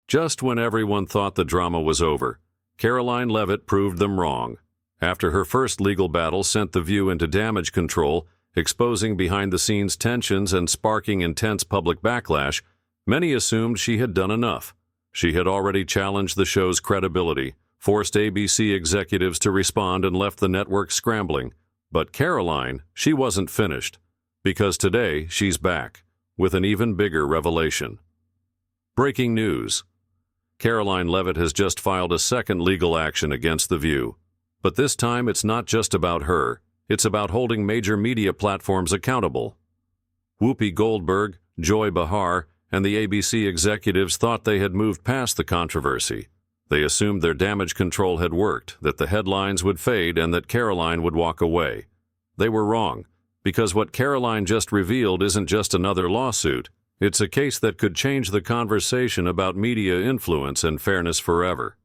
Just when everyone thought the drama was over, Karoline Leavitt proved them wrong. After her first legal battle sent The View into damage control, exposing behind-the-scenes tensions and sparking intense public backlash, many assumed she had done enough. She had already challenged the show's credibility, forced ABC executives to respond, and left the network scrambling. But Karoline, she wasn't finished, because today she's back with an even bigger revelation. Breaking news. Karoline Leavitt has just filed a second legal action against The View. But this time it's not just about her. It's about holding major media platforms accountable. Whoopi Goldberg, Behar, and the ABC executives thought they had moved past the controversy. They assumed their damage control had worked, that the headlines would fade, and that Karoline would walk away. They were wrong, because what Karoline just revealed isn't just another lawsuit. It's a case that could change the conversation about media influence and fairness forever.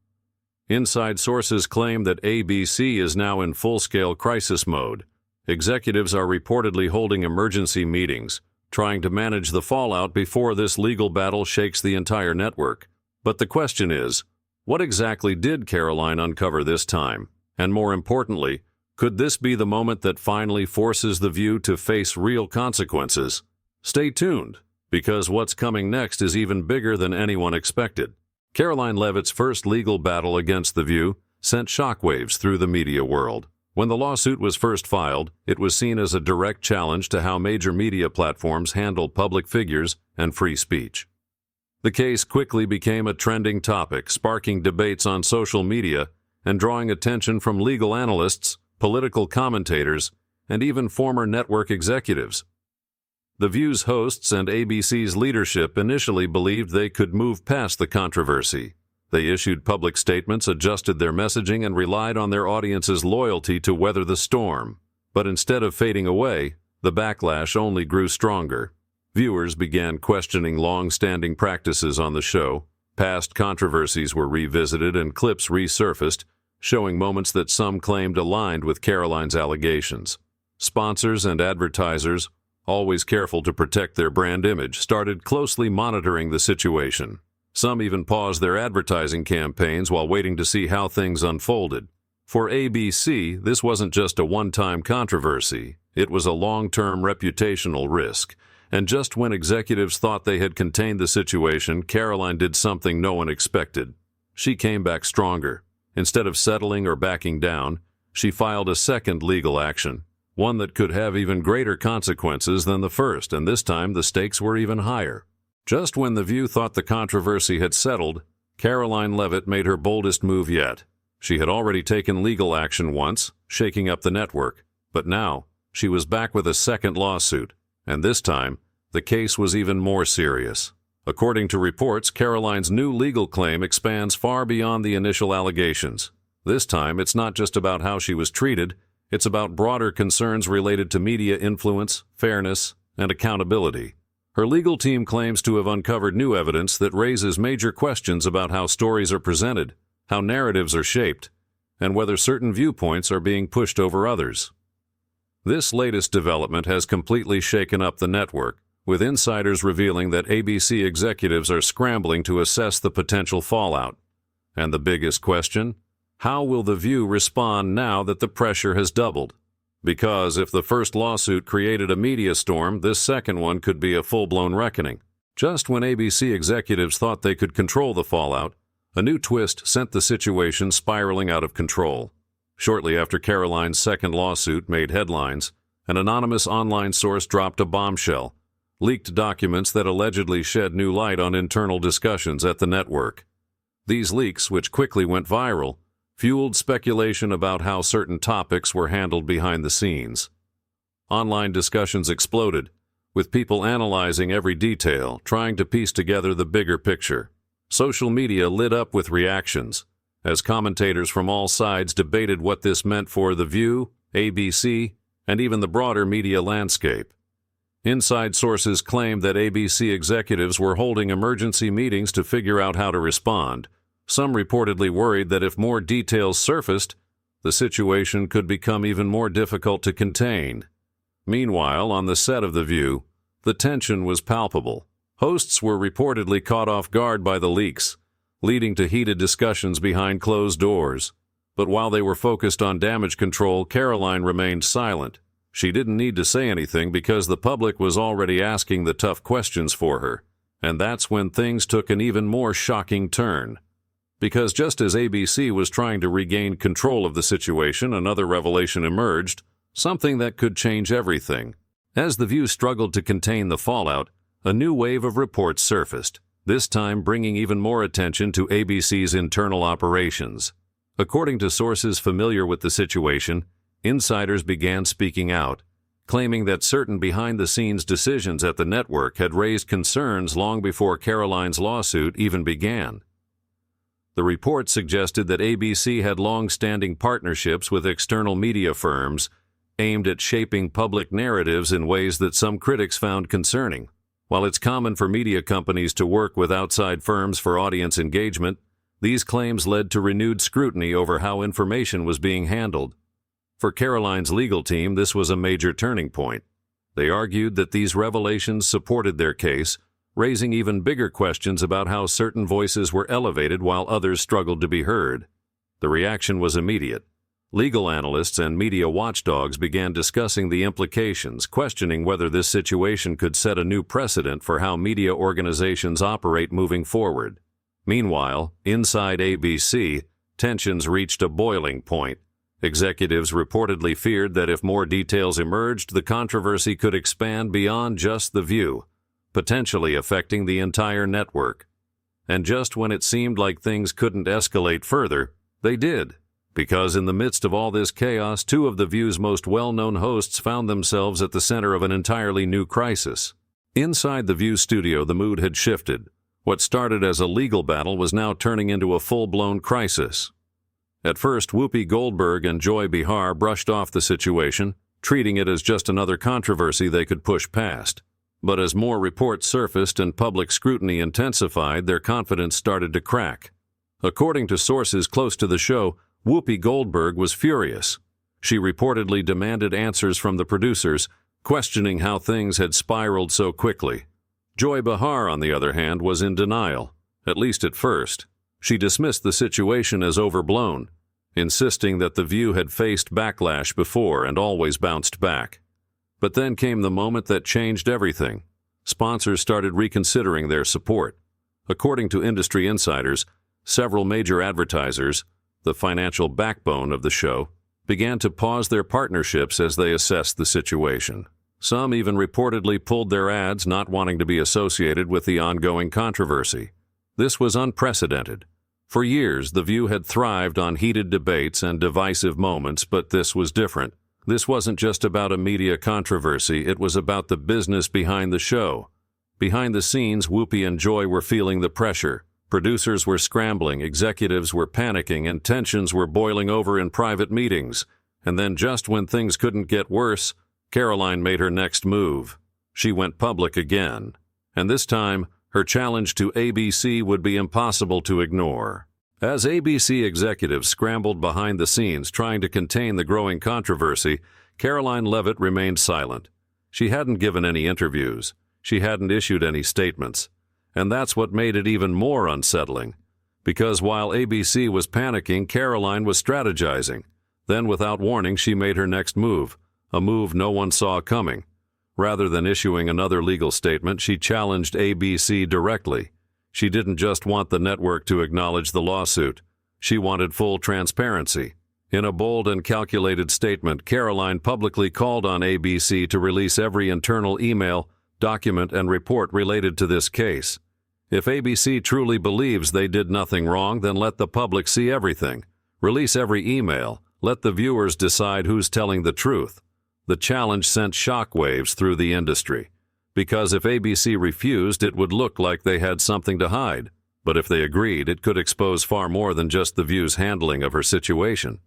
Inside sources claim that ABC is now in full-scale crisis mode. Executives are reportedly holding emergency meetings, trying to manage the fallout before this legal battle shakes the entire network. But the question is, what exactly did Karoline uncover this time? And more importantly, could this be the moment that finally forces The View to face real consequences? Stay tuned, because what's coming next is even bigger than anyone expected. Karoline Leavitt's first legal battle against The View sent shockwaves through the media world. When the lawsuit was first filed, it was seen as a direct challenge to how major media platforms handle public figures and free speech. The case quickly became a trending topic, sparking debates on social media and drawing attention from legal analysts, political commentators, and even former network executives. The View's hosts and ABC's leadership initially believed they could move past the controversy. They issued public statements, adjusted their messaging, and relied on their audience's loyalty to weather the storm. But instead of fading away, the backlash only grew stronger. Viewers began questioning long-standing practices on the show. Past controversies were revisited and clips resurfaced, showing moments that some claimed aligned with Karoline's allegations. Sponsors and advertisers, always careful to protect their brand image, started closely monitoring the situation. Some even paused their advertising campaigns while waiting to see how things unfolded. For ABC, this wasn't just a one-time controversy. It was a long-term reputational risk. And just when executives thought they had contained the situation, Karoline did something no one expected. She came back stronger. Instead of settling or backing down, she filed a second legal action, one that could have even greater consequences than the first, and this time the stakes were even higher. Just when The View thought the controversy had settled, Karoline Leavitt made her boldest move yet. She had already taken legal action once, shaking up the network, but now she was back with a second lawsuit, and this time the case was even more serious. According to reports, Karoline's new legal claim expands far beyond the initial allegations. This time it's not just about how she was treated, it's about broader concerns related to media influence, fairness, and accountability. Her legal team claims to have uncovered new evidence that raises major questions about how stories are presented, how narratives are shaped, and whether certain viewpoints are being pushed over others. This latest development has completely shaken up the network, with insiders revealing that ABC executives are scrambling to assess the potential fallout. And the biggest question? How will The View respond now that the pressure has doubled? Because if the first lawsuit created a media storm, this second one could be a full-blown reckoning. Just when ABC executives thought they could control the fallout, a new twist sent the situation spiraling out of control. Shortly after Karoline's second lawsuit made headlines, an anonymous online source dropped a bombshell, leaked documents that allegedly shed new light on internal discussions at the network. These leaks, which quickly went viral, fueled speculation about how certain topics were handled behind the scenes. Online discussions exploded, with people analyzing every detail, trying to piece together the bigger picture. Social media lit up with reactions, as commentators from all sides debated what this meant for The View, ABC, and even the broader media landscape. Inside sources claimed that ABC executives were holding emergency meetings to figure out how to respond. Some reportedly worried that if more details surfaced, the situation could become even more difficult to contain. Meanwhile, on the set of The View, the tension was palpable. Hosts were reportedly caught off guard by the leaks, leading to heated discussions behind closed doors. But while they were focused on damage control, Karoline remained silent. She didn't need to say anything because the public was already asking the tough questions for her. And that's when things took an even more shocking turn. Because just as ABC was trying to regain control of the situation, another revelation emerged, something that could change everything. As The View struggled to contain the fallout, a new wave of reports surfaced, this time bringing even more attention to ABC's internal operations. According to sources familiar with the situation, insiders began speaking out, claiming that certain behind-the-scenes decisions at the network had raised concerns long before Karoline's lawsuit even began. The report suggested that ABC had long-standing partnerships with external media firms aimed at shaping public narratives in ways that some critics found concerning. While it's common for media companies to work with outside firms for audience engagement, these claims led to renewed scrutiny over how information was being handled. For Karoline's legal team, this was a major turning point. They argued that these revelations supported their case, raising even bigger questions about how certain voices were elevated while others struggled to be heard. The reaction was immediate. Legal analysts and media watchdogs began discussing the implications, questioning whether this situation could set a new precedent for how media organizations operate moving forward. Meanwhile, inside ABC, tensions reached a boiling point. Executives reportedly feared that if more details emerged, the controversy could expand beyond just The View, potentially affecting the entire network. And just when it seemed like things couldn't escalate further, they did. Because in the midst of all this chaos, two of The View's most well-known hosts found themselves at the center of an entirely new crisis. Inside The View studio, the mood had shifted. What started as a legal battle was now turning into a full-blown crisis. At first, Whoopi Goldberg and Behar brushed off the situation, treating it as just another controversy they could push past. But as more reports surfaced and public scrutiny intensified, their confidence started to crack. According to sources close to the show, Whoopi Goldberg was furious. She reportedly demanded answers from the producers, questioning how things had spiraled so quickly. Behar, on the other hand, was in denial, at least at first. She dismissed the situation as overblown, insisting that The View had faced backlash before and always bounced back. But then came the moment that changed everything. Sponsors started reconsidering their support. According to industry insiders, several major advertisers, the financial backbone of the show, began to pause their partnerships as they assessed the situation. Some even reportedly pulled their ads, not wanting to be associated with the ongoing controversy. This was unprecedented. For years, The View had thrived on heated debates and divisive moments, but this was different. This wasn't just about a media controversy, it was about the business behind the show. Behind the scenes, Whoopi and Joy were feeling the pressure. Producers were scrambling, executives were panicking, and tensions were boiling over in private meetings. And then just when things couldn't get worse, Karoline made her next move. She went public again. And this time, her challenge to ABC would be impossible to ignore. As ABC executives scrambled behind the scenes trying to contain the growing controversy, Karoline Leavitt remained silent. She hadn't given any interviews. She hadn't issued any statements. And that's what made it even more unsettling. Because while ABC was panicking, Karoline was strategizing. Then, without warning, she made her next move, a move no one saw coming. Rather than issuing another legal statement, she challenged ABC directly. She didn't just want the network to acknowledge the lawsuit. She wanted full transparency. In a bold and calculated statement, Karoline publicly called on ABC to release every internal email, document, and report related to this case. If ABC truly believes they did nothing wrong, then let the public see everything. Release every email. Let the viewers decide who's telling the truth. The challenge sent shockwaves through the industry. Because if ABC refused, it would look like they had something to hide. But if they agreed, it could expose far more than just The View's handling of her situation.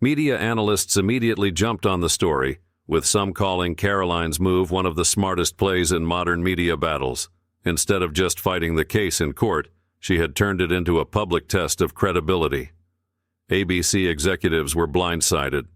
Media analysts immediately jumped on the story, with some calling Karoline's move one of the smartest plays in modern media battles. Instead of just fighting the case in court, she had turned it into a public test of credibility. ABC executives were blindsided.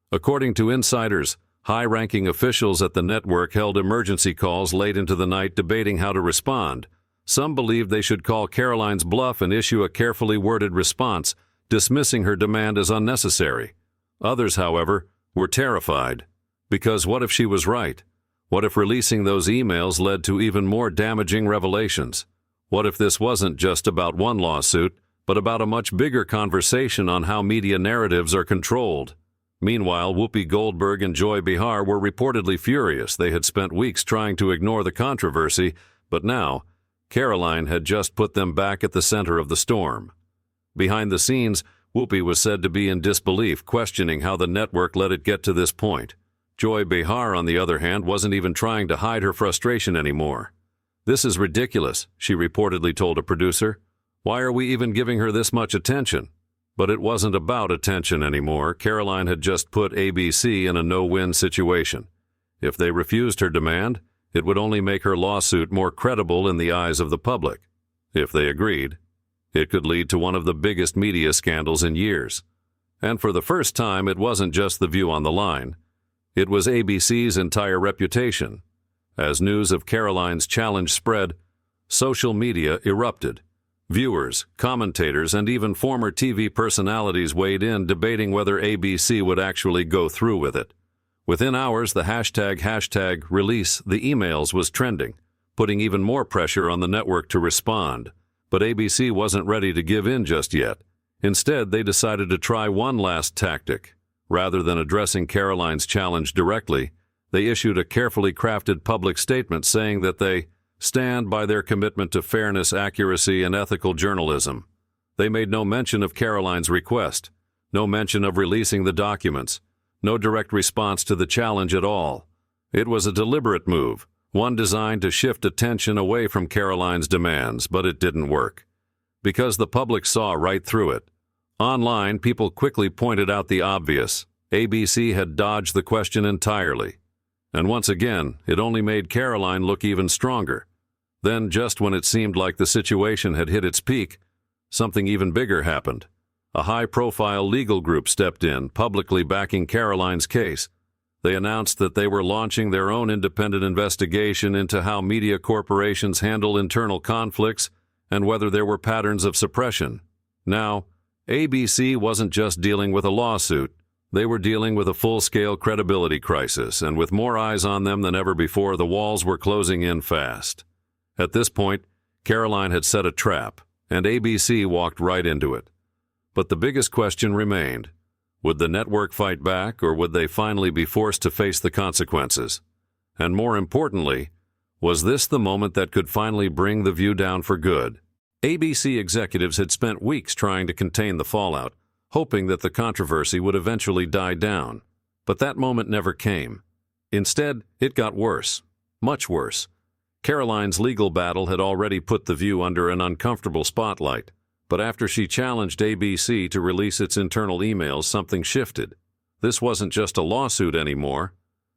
According to insiders, high-ranking officials at the network held emergency calls late into the night debating how to respond. Some believed they should call Karoline's bluff and issue a carefully worded response, dismissing her demand as unnecessary. Others, however, were terrified. Because what if she was right? What if releasing those emails led to even more damaging revelations? What if this wasn't just about one lawsuit, but about a much bigger conversation on how media narratives are controlled? Meanwhile, Whoopi Goldberg and Behar were reportedly furious. They had spent weeks trying to ignore the controversy, but now, Karoline had just put them back at the center of the storm. Behind the scenes, Whoopi was said to be in disbelief, questioning how the network let it get to this point. Behar, on the other hand, wasn't even trying to hide her frustration anymore. "This is ridiculous," she reportedly told a producer. "Why are we even giving her this much attention?" But it wasn't about attention anymore. Karoline had just put ABC in a no-win situation. If they refused her demand, it would only make her lawsuit more credible in the eyes of the public. If they agreed, it could lead to one of the biggest media scandals in years. And for the first time, it wasn't just the View on the line. It was ABC's entire reputation. As news of Karoline's challenge spread, social media erupted. Viewers, commentators, and even former TV personalities weighed in, debating whether ABC would actually go through with it. Within hours, the hashtag release the emails was trending, putting even more pressure on the network to respond. But ABC wasn't ready to give in just yet. Instead, they decided to try one last tactic. Rather than addressing Karoline's challenge directly, they issued a carefully crafted public statement saying that they stand by their commitment to fairness, accuracy, and ethical journalism. They made no mention of Karoline's request, no mention of releasing the documents, no direct response to the challenge at all. It was a deliberate move, one designed to shift attention away from Karoline's demands, but it didn't work. Because the public saw right through it. Online, people quickly pointed out the obvious. ABC had dodged the question entirely. And once again, it only made Karoline look even stronger. Then, just when it seemed like the situation had hit its peak, something even bigger happened. A high-profile legal group stepped in, publicly backing Karoline's case. They announced that they were launching their own independent investigation into how media corporations handle internal conflicts and whether there were patterns of suppression. Now, ABC wasn't just dealing with a lawsuit. They were dealing with a full-scale credibility crisis, and with more eyes on them than ever before, the walls were closing in fast. At this point, Karoline had set a trap, and ABC walked right into it. But the biggest question remained. Would the network fight back, or would they finally be forced to face the consequences? And more importantly, was this the moment that could finally bring the View down for good? ABC executives had spent weeks trying to contain the fallout, hoping that the controversy would eventually die down. But that moment never came. Instead, it got worse, much worse. Karoline's legal battle had already put the View under an uncomfortable spotlight. But after she challenged ABC to release its internal emails, something shifted. This wasn't just a lawsuit anymore.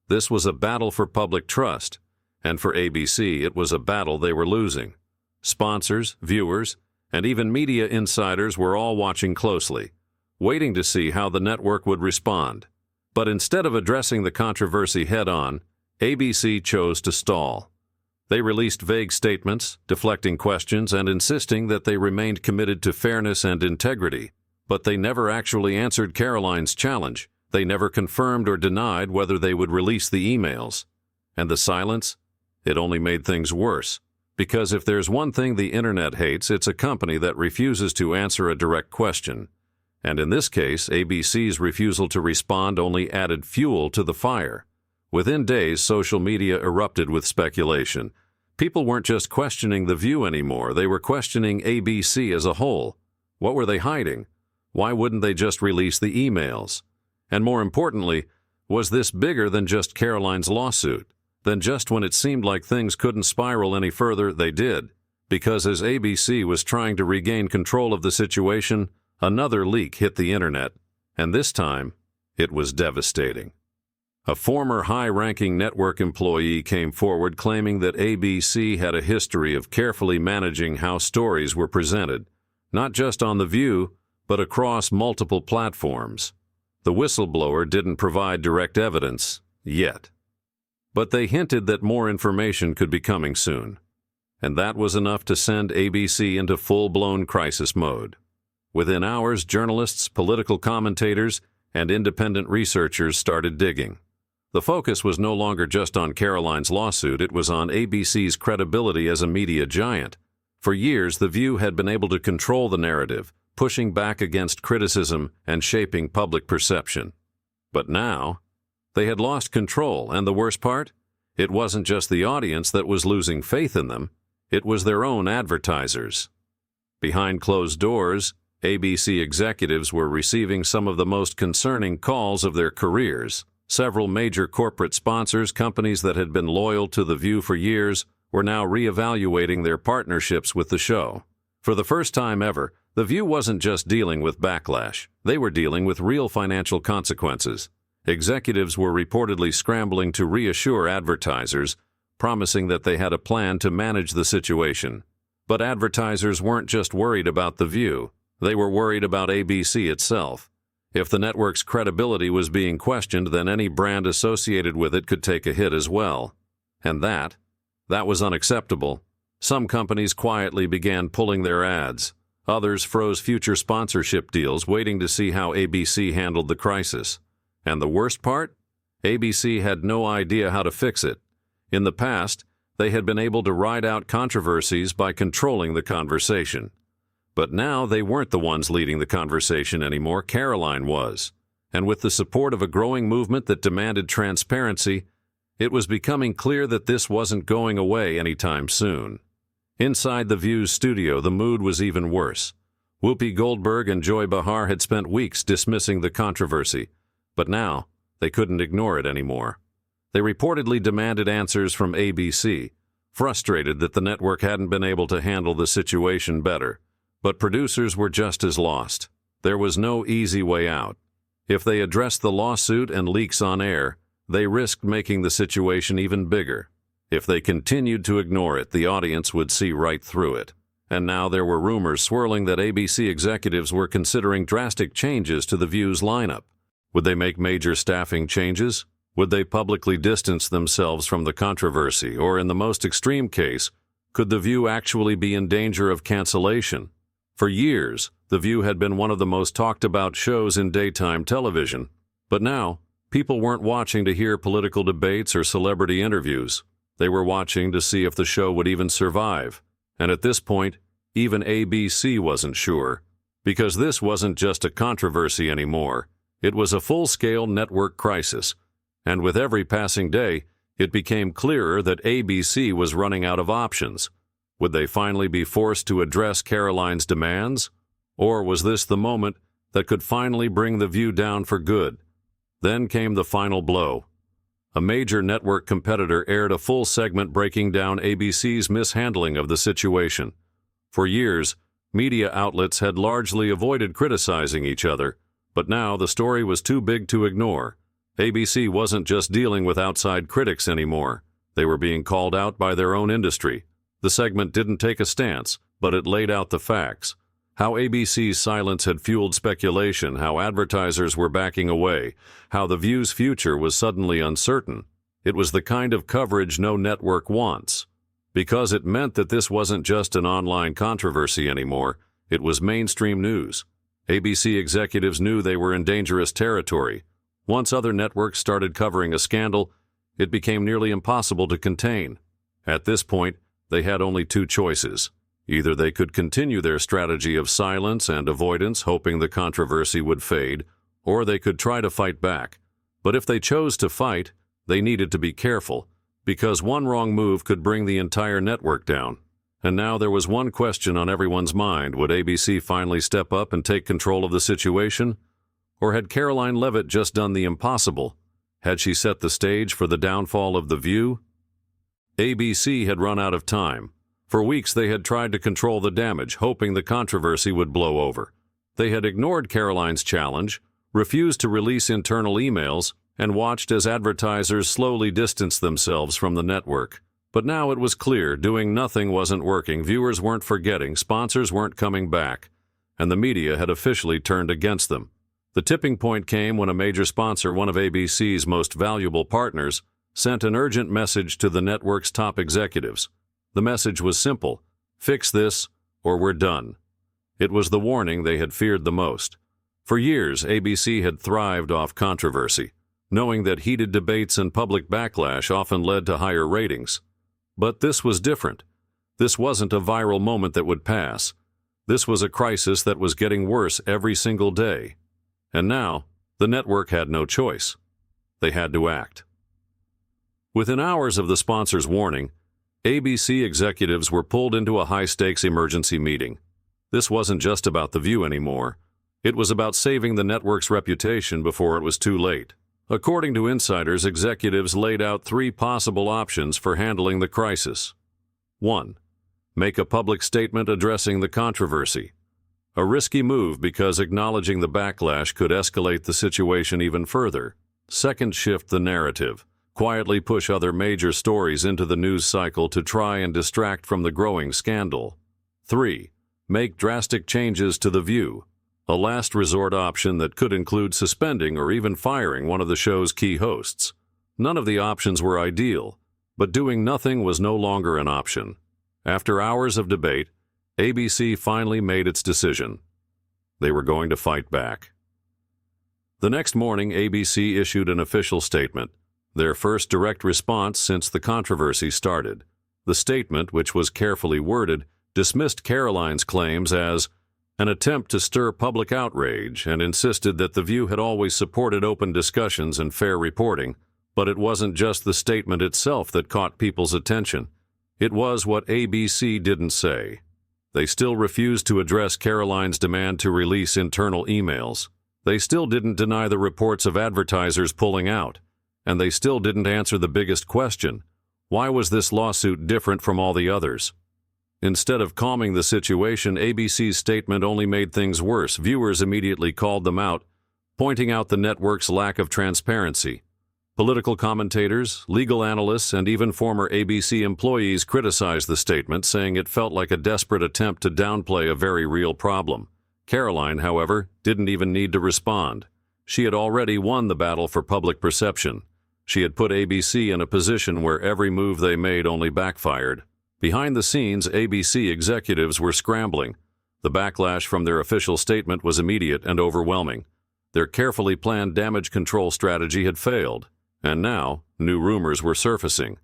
This was a battle for public trust. And for ABC, it was a battle they were losing. Sponsors, viewers, and even media insiders were all watching closely, waiting to see how the network would respond. But instead of addressing the controversy head-on, ABC chose to stall. They released vague statements, deflecting questions and insisting that they remained committed to fairness and integrity. But they never actually answered Karoline's challenge. They never confirmed or denied whether they would release the emails. And the silence? It only made things worse. Because if there's one thing the internet hates, it's a company that refuses to answer a direct question. And in this case, ABC's refusal to respond only added fuel to the fire. Within days, social media erupted with speculation. People weren't just questioning the View anymore, they were questioning ABC as a whole. What were they hiding? Why wouldn't they just release the emails? And more importantly, was this bigger than just Karoline's lawsuit? Then just when it seemed like things couldn't spiral any further, they did. Because as ABC was trying to regain control of the situation, another leak hit the internet, and this time, it was devastating. A former high-ranking network employee came forward claiming that ABC had a history of carefully managing how stories were presented, not just on The View, but across multiple platforms. The whistleblower didn't provide direct evidence, yet. But they hinted that more information could be coming soon. and that was enough to send ABC into full-blown crisis mode. Within hours, journalists, political commentators, and independent researchers started digging. The focus was no longer just on Karoline's lawsuit, it was on ABC's credibility as a media giant. For years, The View had been able to control the narrative, pushing back against criticism and shaping public perception. But now, they had lost control, and the worst part? It wasn't just the audience that was losing faith in them, it was their own advertisers. Behind closed doors, ABC executives were receiving some of the most concerning calls of their careers. Several major corporate sponsors, companies that had been loyal to The View for years, were now reevaluating their partnerships with the show. For the first time ever, The View wasn't just dealing with backlash. They were dealing with real financial consequences. Executives were reportedly scrambling to reassure advertisers, promising that they had a plan to manage the situation. But advertisers weren't just worried about The View. They were worried about ABC itself. If the network's credibility was being questioned, then any brand associated with it could take a hit as well. And that was unacceptable. Some companies quietly began pulling their ads. Others froze future sponsorship deals, waiting to see how ABC handled the crisis. And the worst part? ABC had no idea how to fix it. In the past, they had been able to ride out controversies by controlling the conversation. But now they weren't the ones leading the conversation anymore, Karoline was. And with the support of a growing movement that demanded transparency, it was becoming clear that this wasn't going away anytime soon. Inside The View's studio, the mood was even worse. Whoopi Goldberg and Behar had spent weeks dismissing the controversy, but now they couldn't ignore it anymore. They reportedly demanded answers from ABC, frustrated that the network hadn't been able to handle the situation better. But producers were just as lost. There was no easy way out. If they addressed the lawsuit and leaks on air, they risked making the situation even bigger. If they continued to ignore it, the audience would see right through it. And now there were rumors swirling that ABC executives were considering drastic changes to The View's lineup. Would they make major staffing changes? Would they publicly distance themselves from the controversy? Or in the most extreme case, could The View actually be in danger of cancellation? For years, The View had been one of the most talked about shows in daytime television. But now, people weren't watching to hear political debates or celebrity interviews. They were watching to see if the show would even survive. And at this point, even ABC wasn't sure. Because this wasn't just a controversy anymore. It was a full-scale network crisis. And with every passing day, it became clearer that ABC was running out of options. Would they finally be forced to address Karoline's demands? Or was this the moment that could finally bring The View down for good? Then came the final blow. A major network competitor aired a full segment breaking down ABC's mishandling of the situation. For years, media outlets had largely avoided criticizing each other, but now the story was too big to ignore. ABC wasn't just dealing with outside critics anymore. They were being called out by their own industry. The segment didn't take a stance, but it laid out the facts. How ABC's silence had fueled speculation, how advertisers were backing away, how The View's future was suddenly uncertain. It was the kind of coverage no network wants. Because it meant that this wasn't just an online controversy anymore, it was mainstream news. ABC executives knew they were in dangerous territory. Once other networks started covering a scandal, it became nearly impossible to contain. At this point, they had only two choices. Either they could continue their strategy of silence and avoidance, hoping the controversy would fade, or they could try to fight back. But if they chose to fight, they needed to be careful, because one wrong move could bring the entire network down. And now there was one question on everyone's mind. Would ABC finally step up and take control of the situation? Or had Karoline Leavitt just done the impossible? Had she set the stage for the downfall of The View? ABC had run out of time. For weeks they had tried to control the damage, hoping the controversy would blow over. They had ignored Karoline's challenge, refused to release internal emails, and watched as advertisers slowly distanced themselves from the network. But now it was clear doing nothing wasn't working, viewers weren't forgetting, sponsors weren't coming back, and the media had officially turned against them. The tipping point came when a major sponsor, one of ABC's most valuable partners, sent an urgent message to the network's top executives. The message was simple: fix this, or we're done. It was the warning they had feared the most. For years, ABC had thrived off controversy, knowing that heated debates and public backlash often led to higher ratings. But this was different. This wasn't a viral moment that would pass. This was a crisis that was getting worse every single day. And now, the network had no choice. They had to act. Within hours of the sponsor's warning, ABC executives were pulled into a high-stakes emergency meeting. This wasn't just about The View anymore. It was about saving the network's reputation before it was too late. According to insiders, executives laid out 3 possible options for handling the crisis. 1. Make a public statement addressing the controversy. A risky move because acknowledging the backlash could escalate the situation even further. 2. Shift the narrative. Quietly push other major stories into the news cycle to try and distract from the growing scandal. 3. Make drastic changes to The View. A last resort option that could include suspending or even firing one of the show's key hosts. None of the options were ideal, but doing nothing was no longer an option. After hours of debate, ABC finally made its decision. They were going to fight back. The next morning, ABC issued an official statement, their first direct response since the controversy started. The statement, which was carefully worded, dismissed Karoline's claims as an attempt to stir public outrage and insisted that The View had always supported open discussions and fair reporting. But it wasn't just the statement itself that caught people's attention. It was what ABC didn't say. They still refused to address Karoline's demand to release internal emails. They still didn't deny the reports of advertisers pulling out. And they still didn't answer the biggest question: why was this lawsuit different from all the others? Instead of calming the situation, ABC's statement only made things worse. Viewers immediately called them out, pointing out the network's lack of transparency. Political commentators, legal analysts, and even former ABC employees criticized the statement, saying it felt like a desperate attempt to downplay a very real problem. Karoline, however, didn't even need to respond. She had already won the battle for public perception. She had put ABC in a position where every move they made only backfired. Behind the scenes, ABC executives were scrambling. The backlash from their official statement was immediate and overwhelming. Their carefully planned damage control strategy had failed, and now new rumors were surfacing.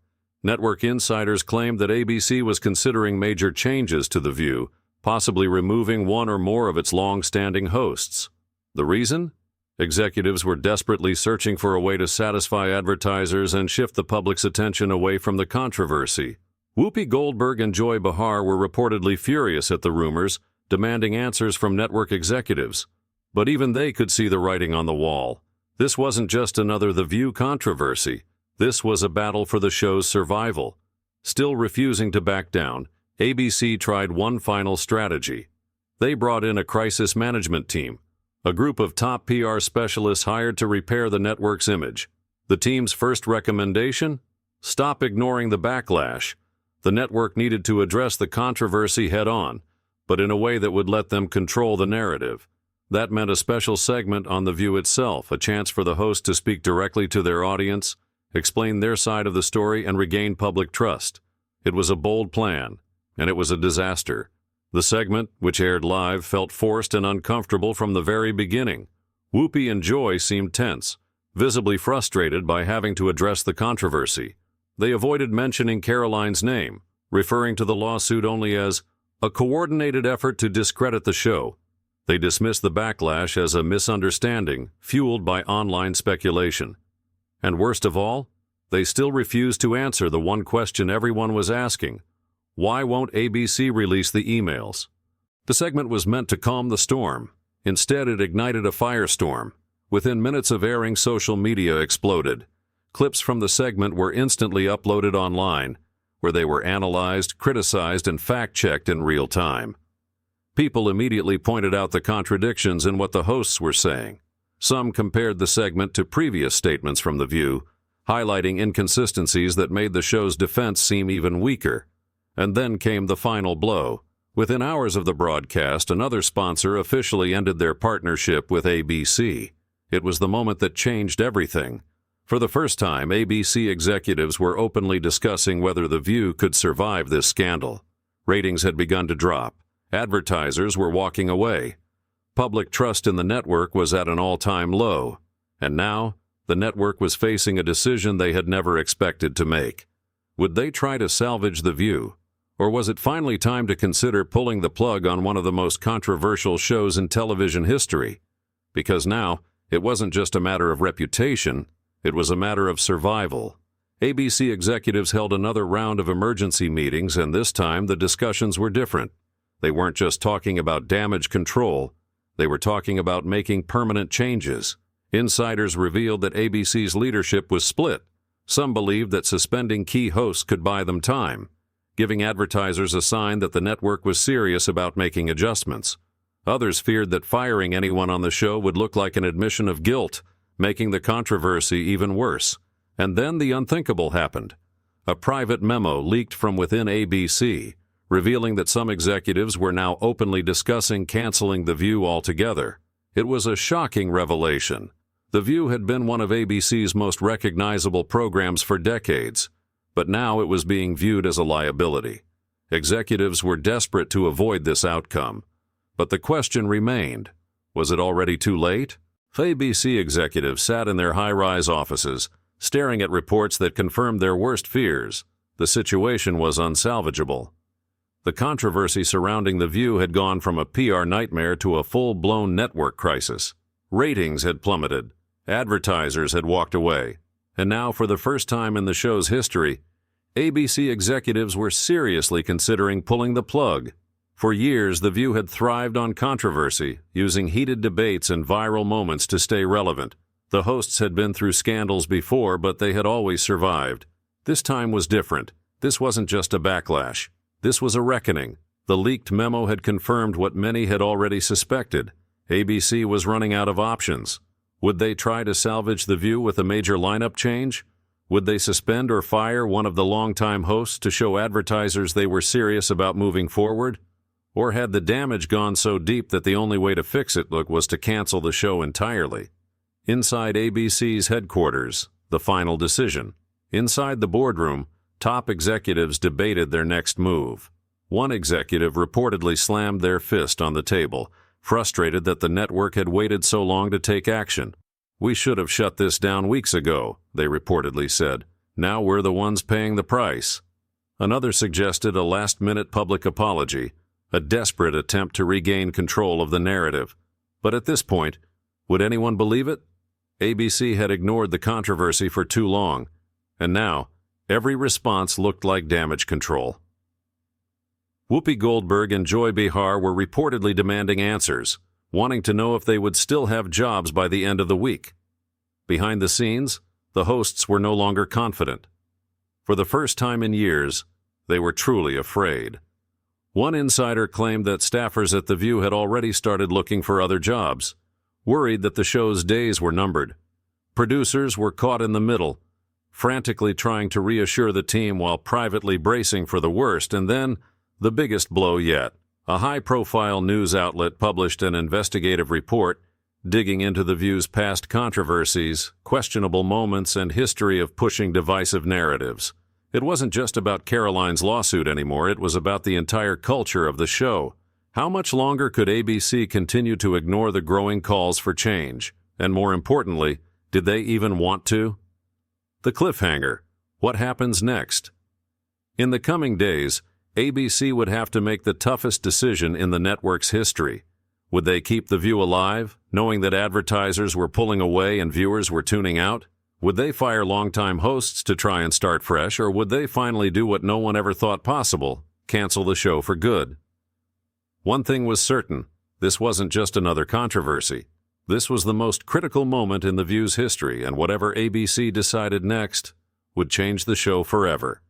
Network insiders claimed that ABC was considering major changes to The View, possibly removing one or more of its long-standing hosts. The reason? Executives were desperately searching for a way to satisfy advertisers and shift the public's attention away from the controversy. Whoopi Goldberg and Behar were reportedly furious at the rumors, demanding answers from network executives. But even they could see the writing on the wall. This wasn't just another The View controversy. This was a battle for the show's survival. Still refusing to back down, ABC tried one final strategy. They brought in a crisis management team, a group of top PR specialists hired to repair the network's image. The team's first recommendation? Stop ignoring the backlash. The network needed to address the controversy head-on, but in a way that would let them control the narrative. That meant a special segment on The View itself, a chance for the host to speak directly to their audience, explain their side of the story, and regain public trust. It was a bold plan, and it was a disaster. The segment, which aired live, felt forced and uncomfortable from the very beginning. Whoopi and Joy seemed tense, visibly frustrated by having to address the controversy. They avoided mentioning Karoline's name, referring to the lawsuit only as a coordinated effort to discredit the show. They dismissed the backlash as a misunderstanding fueled by online speculation. And worst of all, they still refused to answer the one question everyone was asking: why won't ABC release the emails? The segment was meant to calm the storm. Instead, it ignited a firestorm. Within minutes of airing, social media exploded. Clips from the segment were instantly uploaded online, where they were analyzed, criticized, and fact-checked in real time. People immediately pointed out the contradictions in what the hosts were saying. Some compared the segment to previous statements from The View, highlighting inconsistencies that made the show's defense seem even weaker. And then came the final blow. Within hours of the broadcast, another sponsor officially ended their partnership with ABC. It was the moment that changed everything. For the first time, ABC executives were openly discussing whether The View could survive this scandal. Ratings had begun to drop. Advertisers were walking away. Public trust in the network was at an all-time low. And now, the network was facing a decision they had never expected to make. Would they try to salvage The View? Or was it finally time to consider pulling the plug on one of the most controversial shows in television history? Because now, it wasn't just a matter of reputation, it was a matter of survival. ABC executives held another round of emergency meetings, and this time the discussions were different. They weren't just talking about damage control, they were talking about making permanent changes. Insiders revealed that ABC's leadership was split. Some believed that suspending key hosts could buy them time, giving advertisers a sign that the network was serious about making adjustments. Others feared that firing anyone on the show would look like an admission of guilt, making the controversy even worse. And then the unthinkable happened. A private memo leaked from within ABC, revealing that some executives were now openly discussing canceling The View altogether. It was a shocking revelation. The View had been one of ABC's most recognizable programs for decades, but now it was being viewed as a liability. Executives were desperate to avoid this outcome. But the question remained, was it already too late? ABC executives sat in their high-rise offices, staring at reports that confirmed their worst fears. The situation was unsalvageable. The controversy surrounding The View had gone from a PR nightmare to a full-blown network crisis. Ratings had plummeted. Advertisers had walked away. And now, for the first time in the show's history, ABC executives were seriously considering pulling the plug. For years, The View had thrived on controversy, using heated debates and viral moments to stay relevant. The hosts had been through scandals before, but they had always survived. This time was different. This wasn't just a backlash. This was a reckoning. The leaked memo had confirmed what many had already suspected. ABC was running out of options. Would they try to salvage The View with a major lineup change? Would they suspend or fire one of the longtime hosts to show advertisers they were serious about moving forward? Or had the damage gone so deep that the only way to fix it was to cancel the show entirely? Inside ABC's headquarters, the final decision. Inside the boardroom, top executives debated their next move. One executive reportedly slammed their fist on the table, frustrated that the network had waited so long to take action. "We should have shut this down weeks ago," they reportedly said. "Now we're the ones paying the price." Another suggested a last-minute public apology, a desperate attempt to regain control of the narrative. But at this point, would anyone believe it? ABC had ignored the controversy for too long, and now every response looked like damage control. Whoopi Goldberg and Behar were reportedly demanding answers, wanting to know if they would still have jobs by the end of the week. Behind the scenes, the hosts were no longer confident. For the first time in years, they were truly afraid. One insider claimed that staffers at The View had already started looking for other jobs, worried that the show's days were numbered. Producers were caught in the middle, frantically trying to reassure the team while privately bracing for the worst. And then, the biggest blow yet. A high-profile news outlet published an investigative report digging into The View's past controversies, questionable moments, and history of pushing divisive narratives. It wasn't just about Karoline's lawsuit anymore, it was about the entire culture of the show. How much longer could ABC continue to ignore the growing calls for change? And more importantly, did they even want to? The cliffhanger. What happens next? In the coming days, ABC would have to make the toughest decision in the network's history. Would they keep The View alive, knowing that advertisers were pulling away and viewers were tuning out? Would they fire longtime hosts to try and start fresh, or would they finally do what no one ever thought possible, cancel the show for good? One thing was certain, this wasn't just another controversy. This was the most critical moment in The View's history, and whatever ABC decided next would change the show forever.